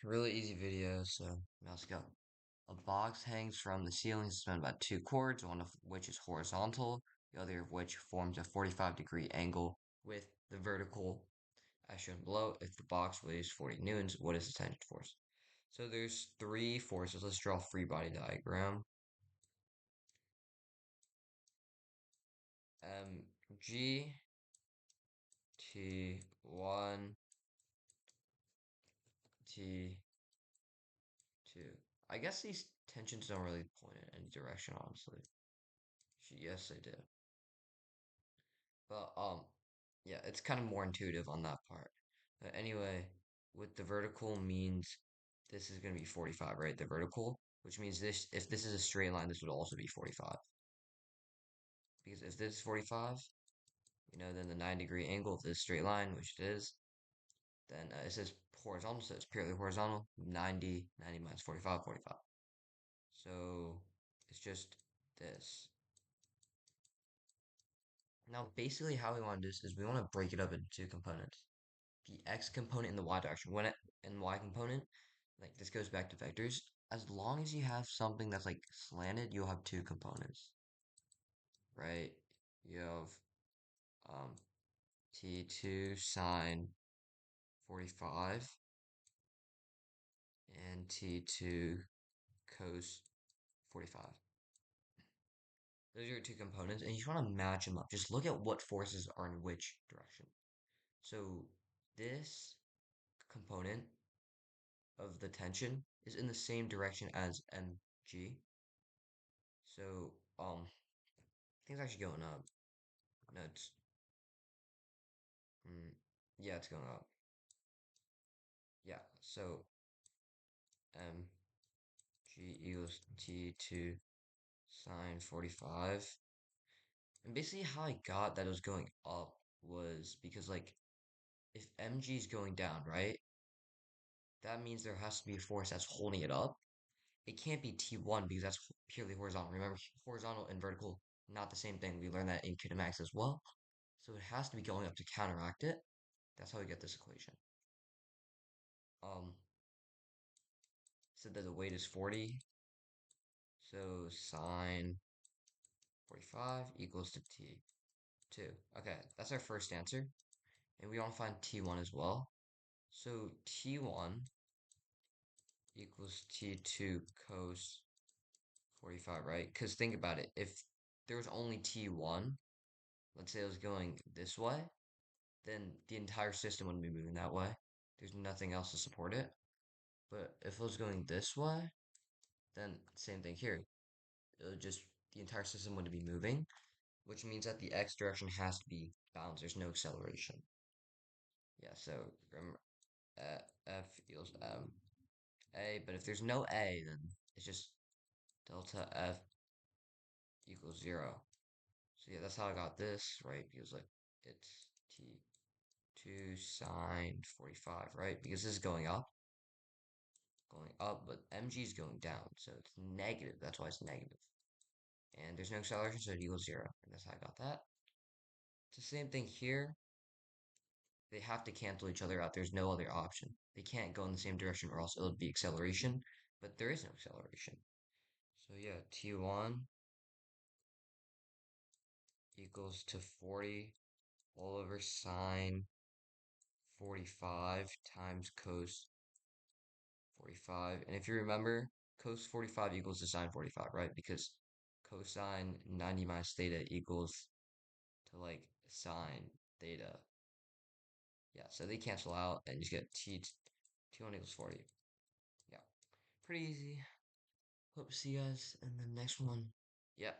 Really easy video. So now let's go. A box hangs from the ceiling suspended by two cords, one of which is horizontal, the other of which forms a 45-degree angle with the vertical as shown below. If the box weighs 40 newtons, what is the tension force? So there's three forces. Let's draw a free body diagram. G T1 T2. I guess these tensions don't really point in any direction, honestly. Yes, they do. But yeah, it's kind of more intuitive on that part. But anyway, with the vertical means this is gonna be 45, right? The vertical, which means this if this is a straight line, this would also be 45. Because if this is 45, then the 9-degree angle of this straight line, which it is, then it says horizontal, so it's purely horizontal. 90 minus 45, 45. So it's just this. Now, basically, how we want to do this is we want to break it up into two components. The x component and the y direction. When it and y component, like this goes back to vectors. As long as you have something that's like slanted, you'll have two components, right? You have um, t2 sine 45 and t2 cos 45. Those are your two components, and you just want to match them up. Just look at what forces are in which direction. So this component of the tension is in the same direction as mg. So things actually going up. No, mm, yeah, it's going up. Yeah, so mg equals t2 sine 45. And basically how I got that it was going up was because like if mg is going down, right? That means there has to be a force that's holding it up. It can't be T1 because that's purely horizontal. Remember, horizontal and vertical, not the same thing. We learned that in kinematics as well. So it has to be going up to counteract it. That's how we get this equation. Um, said that the weight is 40. So sine 45 equals to T2. Okay, that's our first answer. And we want to find T1 as well. So T1 equals T2 cos 45, right? Because think about it. If there was only T1, let's say it was going this way, then the entire system wouldn't be moving that way. There's nothing else to support it. But if it was going this way, then same thing here. It would just, the entire system wouldn't be moving, which means that the x direction has to be balanced. There's no acceleration. Yeah, so remember, F equals A, but if there's no A, then it's just delta F equals 0. So yeah, that's how I got this, right? Because like it's T2 sine 45, right? Because this is going up, but mg is going down, so it's negative. That's why it's negative. And there's no acceleration, so it equals 0. And that's how I got that. It's the same thing here. They have to cancel each other out. There's no other option. They can't go in the same direction or else it'll be acceleration, but there is no acceleration. So yeah, T1 equals to 40 all over sine 45 times cos 45. And if you remember, cos 45 equals to sine 45, right? Because cosine 90 minus theta equals to like sine theta. Yeah, so they cancel out and you just get T1 equals 40. Yeah, pretty easy. Hope to see you guys in the next one. Yeah.